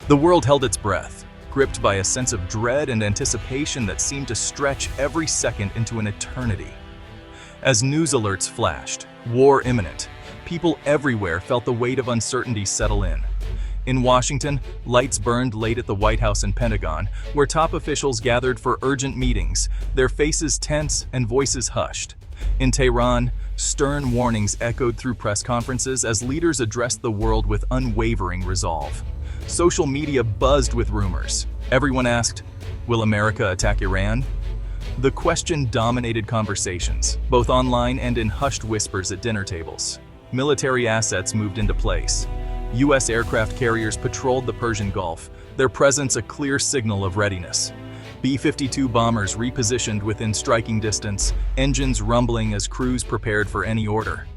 The world held its breath, gripped by a sense of dread and anticipation that seemed to stretch every second into an eternity. As news alerts flashed, war imminent, people everywhere felt the weight of uncertainty settle in. In Washington, lights burned late at the White House and Pentagon, where top officials gathered for urgent meetings, their faces tense and voices hushed. In Tehran, stern warnings echoed through press conferences as leaders addressed the world with unwavering resolve. Social media buzzed with rumors. Everyone asked, "Will America attack Iran?" The question dominated conversations, both online and in hushed whispers at dinner tables. Military assets moved into place. U.S. aircraft carriers patrolled the Persian Gulf, their presence a clear signal of readiness. B-52 bombers repositioned within striking distance, engines rumbling as crews prepared for any order.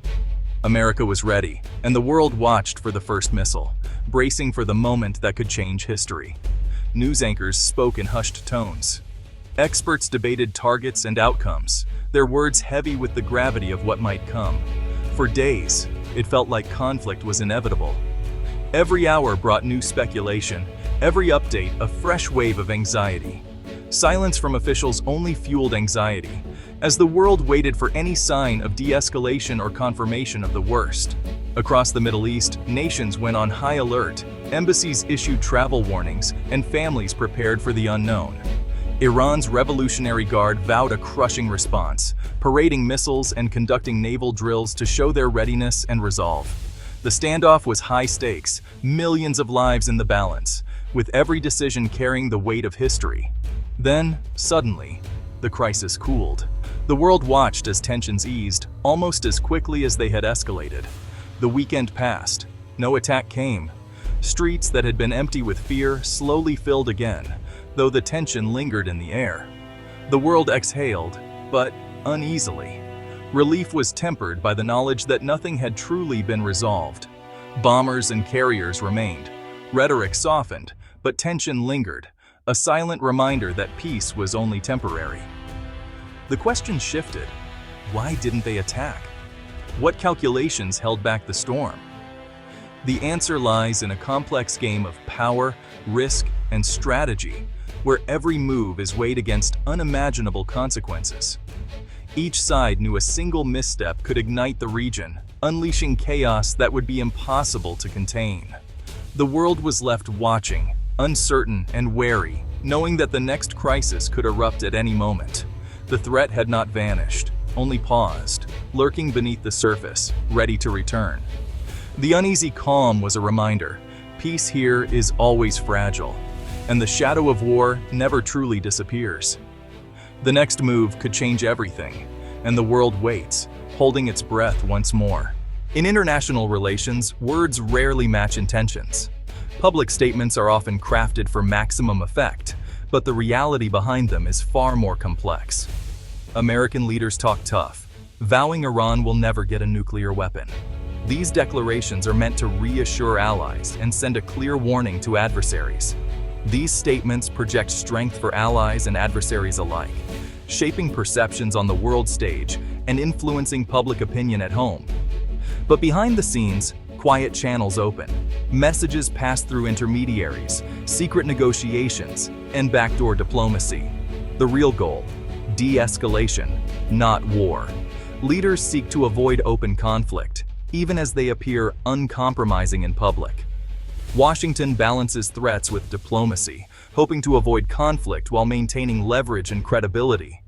America was ready, and the world watched for the first missile, bracing for the moment that could change history. News anchors spoke in hushed tones. Experts debated targets and outcomes, their words heavy with the gravity of what might come. For days, it felt like conflict was inevitable. Every hour brought new speculation, every update a fresh wave of anxiety. Silence from officials only fueled anxiety, as the world waited for any sign of de-escalation or confirmation of the worst. Across the Middle East, nations went on high alert, embassies issued travel warnings, and families prepared for the unknown. Iran's Revolutionary Guard vowed a crushing response, parading missiles and conducting naval drills to show their readiness and resolve. The standoff was high stakes, millions of lives in the balance, with every decision carrying the weight of history. Then, suddenly, the crisis cooled. The world watched as tensions eased, almost as quickly as they had escalated. The weekend passed. No attack came. Streets that had been empty with fear slowly filled again, though the tension lingered in the air. The world exhaled, but uneasily. Relief was tempered by the knowledge that nothing had truly been resolved. Bombers and carriers remained. Rhetoric softened, but tension lingered, a silent reminder that peace was only temporary. The question shifted. Why didn't they attack? What calculations held back the storm? The answer lies in a complex game of power, risk, and strategy, where every move is weighed against unimaginable consequences. Each side knew a single misstep could ignite the region, unleashing chaos that would be impossible to contain. The world was left watching, uncertain and wary, knowing that the next crisis could erupt at any moment. The threat had not vanished, only paused, lurking beneath the surface, ready to return. The uneasy calm was a reminder. Peace here is always fragile, and the shadow of war never truly disappears. The next move could change everything, and the world waits, holding its breath once more. In international relations, words rarely match intentions. Public statements are often crafted for maximum effect, but the reality behind them is far more complex. American leaders talk tough, vowing Iran will never get a nuclear weapon. These declarations are meant to reassure allies and send a clear warning to adversaries. These statements project strength for allies and adversaries alike, shaping perceptions on the world stage and influencing public opinion at home. But behind the scenes, quiet channels open. Messages pass through intermediaries, secret negotiations, and backdoor diplomacy. The real goal: de-escalation, not war. Leaders seek to avoid open conflict, even as they appear uncompromising in public. Washington balances threats with diplomacy, hoping to avoid conflict while maintaining leverage and credibility.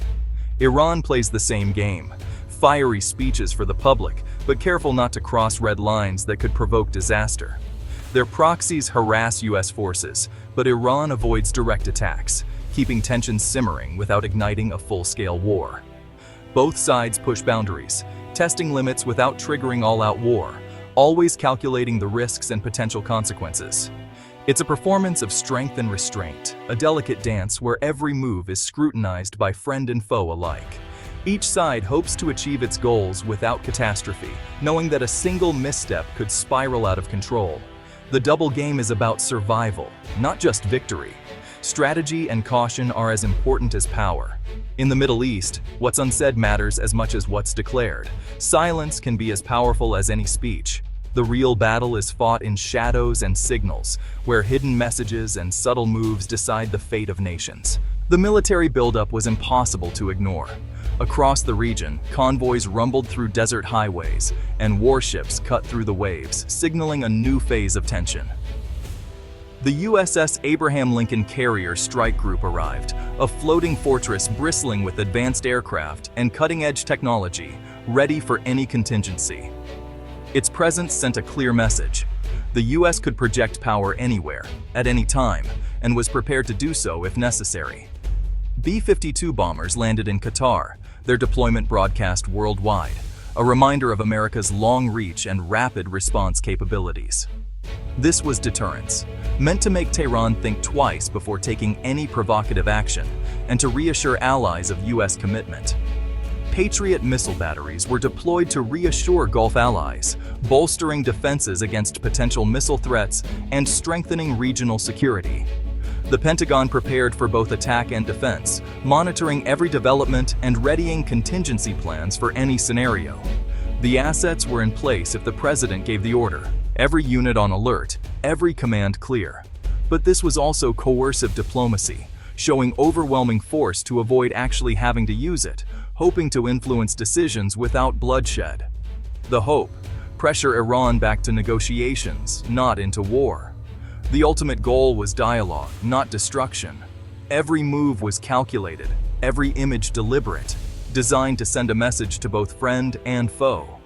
Iran plays the same game. Fiery speeches for the public, but careful not to cross red lines that could provoke disaster. Their proxies harass U.S. forces, but Iran avoids direct attacks, keeping tensions simmering without igniting a full-scale war. Both sides push boundaries, testing limits without triggering all-out war, always calculating the risks and potential consequences. It's a performance of strength and restraint, a delicate dance where every move is scrutinized by friend and foe alike. Each side hopes to achieve its goals without catastrophe, knowing that a single misstep could spiral out of control. The double game is about survival, not just victory. Strategy and caution are as important as power. In the Middle East, what's unsaid matters as much as what's declared. Silence can be as powerful as any speech. The real battle is fought in shadows and signals, where hidden messages and subtle moves decide the fate of nations. The military buildup was impossible to ignore. Across the region, convoys rumbled through desert highways, and warships cut through the waves, signaling a new phase of tension. The USS Abraham Lincoln Carrier Strike Group arrived, a floating fortress bristling with advanced aircraft and cutting-edge technology, ready for any contingency. Its presence sent a clear message. The US could project power anywhere, at any time, and was prepared to do so if necessary. B-52 bombers landed in Qatar, their deployment broadcast worldwide, a reminder of America's long reach and rapid response capabilities. This was deterrence, meant to make Tehran think twice before taking any provocative action, and to reassure allies of US commitment. Patriot missile batteries were deployed to reassure Gulf allies, bolstering defenses against potential missile threats and strengthening regional security. The Pentagon prepared for both attack and defense, monitoring every development and readying contingency plans for any scenario. The assets were in place if the president gave the order, every unit on alert, every command clear. But this was also coercive diplomacy, showing overwhelming force to avoid actually having to use it, hoping to influence decisions without bloodshed. The hope: pressure Iran back to negotiations, not into war. The ultimate goal was dialogue, not destruction. Every move was calculated, every image deliberate, designed to send a message to both friend and foe.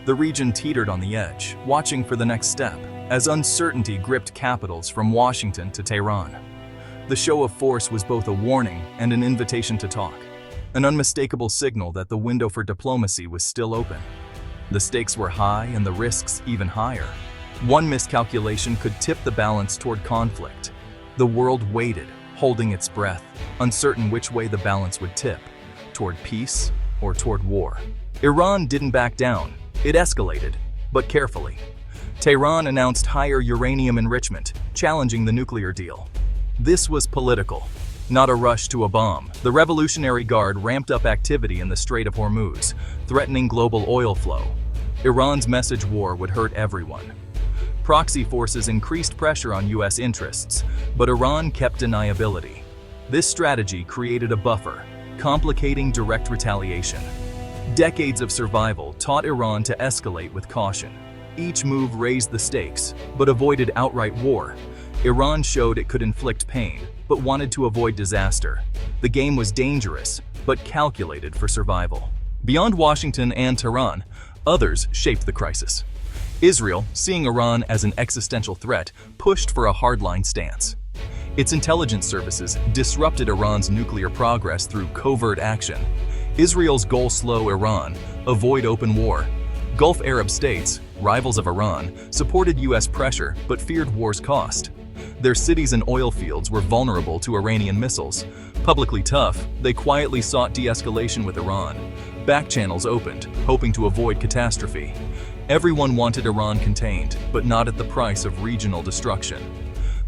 The region teetered on the edge, watching for the next step, as uncertainty gripped capitals from Washington to Tehran. The show of force was both a warning and an invitation to talk, an unmistakable signal that the window for diplomacy was still open. The stakes were high and the risks even higher. One miscalculation could tip the balance toward conflict. The world waited, holding its breath, uncertain which way the balance would tip, toward peace or toward war. Iran didn't back down. It escalated, but carefully. Tehran announced higher uranium enrichment, challenging the nuclear deal. This was political, not a rush to a bomb. The Revolutionary Guard ramped up activity in the Strait of Hormuz, threatening global oil flow. Iran's message war would hurt everyone. Proxy forces increased pressure on US interests, but Iran kept deniability. This strategy created a buffer, complicating direct retaliation. Decades of survival taught Iran to escalate with caution. Each move raised the stakes, but avoided outright war. Iran showed it could inflict pain, but wanted to avoid disaster. The game was dangerous, but calculated for survival. Beyond Washington and Tehran, others shaped the crisis. Israel, seeing Iran as an existential threat, pushed for a hardline stance. Its intelligence services disrupted Iran's nuclear progress through covert action. Israel's goal: slow Iran, avoid open war. Gulf Arab states, rivals of Iran, supported US pressure but feared war's cost. Their cities and oil fields were vulnerable to Iranian missiles. Publicly tough, they quietly sought de-escalation with Iran. Back channels opened, hoping to avoid catastrophe. Everyone wanted Iran contained, but not at the price of regional destruction.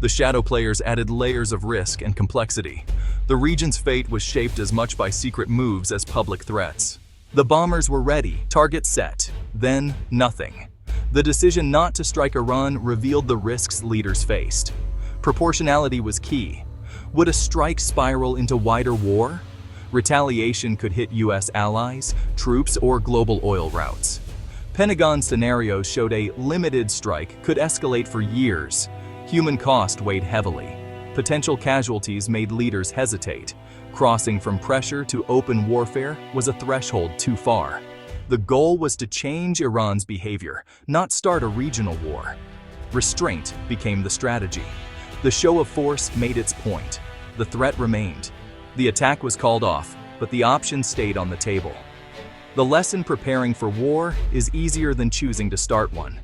The shadow players added layers of risk and complexity. The region's fate was shaped as much by secret moves as public threats. The bombers were ready, target set, then nothing. The decision not to strike Iran revealed the risks leaders faced. Proportionality was key. Would a strike spiral into wider war? Retaliation could hit US allies, troops, or global oil routes. Pentagon scenarios showed a limited strike could escalate for years. Human cost weighed heavily. Potential casualties made leaders hesitate. Crossing from pressure to open warfare was a threshold too far. The goal was to change Iran's behavior, not start a regional war. Restraint became the strategy. The show of force made its point. The threat remained. The attack was called off, but the option stayed on the table. The lesson: preparing for war is easier than choosing to start one.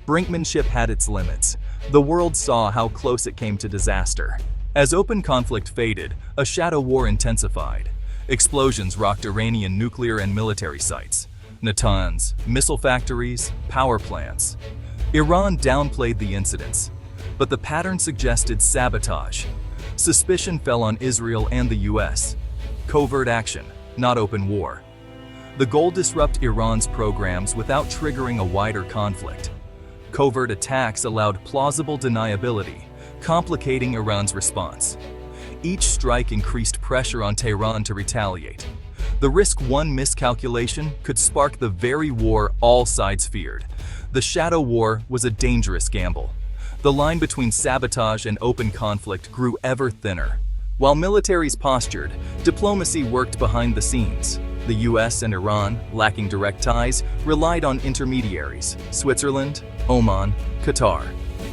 Brinkmanship had its limits. The world saw how close it came to disaster. As open conflict faded, a shadow war intensified. Explosions rocked Iranian nuclear and military sites, Natanz, missile factories, power plants. Iran downplayed the incidents, but the pattern suggested sabotage. Suspicion fell on Israel and the US. Covert action, not open war. The goal: disrupt Iran's programs without triggering a wider conflict. Covert attacks allowed plausible deniability, complicating Iran's response. Each strike increased pressure on Tehran to retaliate. The risk-one miscalculation could spark the very war all sides feared. The shadow war was a dangerous gamble. The line between sabotage and open conflict grew ever thinner. While militaries postured, diplomacy worked behind the scenes. The US and Iran, lacking direct ties, relied on intermediaries: Switzerland, Oman, Qatar.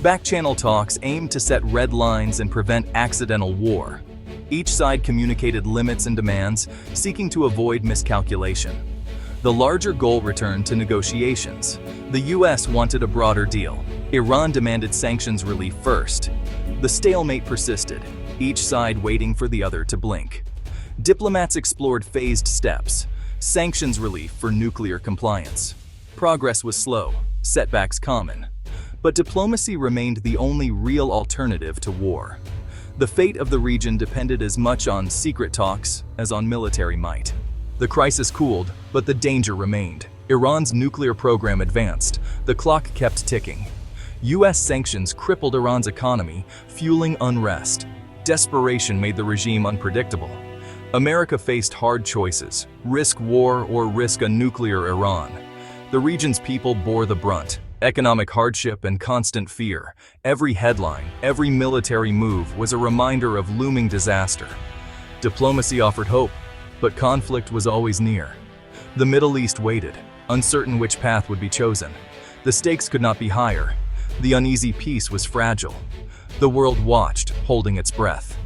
Back-channel talks aimed to set red lines and prevent accidental war. Each side communicated limits and demands, seeking to avoid miscalculation. The larger goal returned to negotiations. The US wanted a broader deal. Iran demanded sanctions relief first. The stalemate persisted, each side waiting for the other to blink. Diplomats explored phased steps: sanctions relief for nuclear compliance. Progress was slow, setbacks common. But diplomacy remained the only real alternative to war. The fate of the region depended as much on secret talks as on military might. The crisis cooled, but the danger remained. Iran's nuclear program advanced. The clock kept ticking. US sanctions crippled Iran's economy, fueling unrest. Desperation made the regime unpredictable. America faced hard choices: risk war or risk a nuclear Iran. The region's people bore the brunt. Economic hardship and constant fear. Every headline, every military move was a reminder of looming disaster. Diplomacy offered hope, but conflict was always near. The Middle East waited, uncertain which path would be chosen. The stakes could not be higher. The uneasy peace was fragile. The world watched, holding its breath.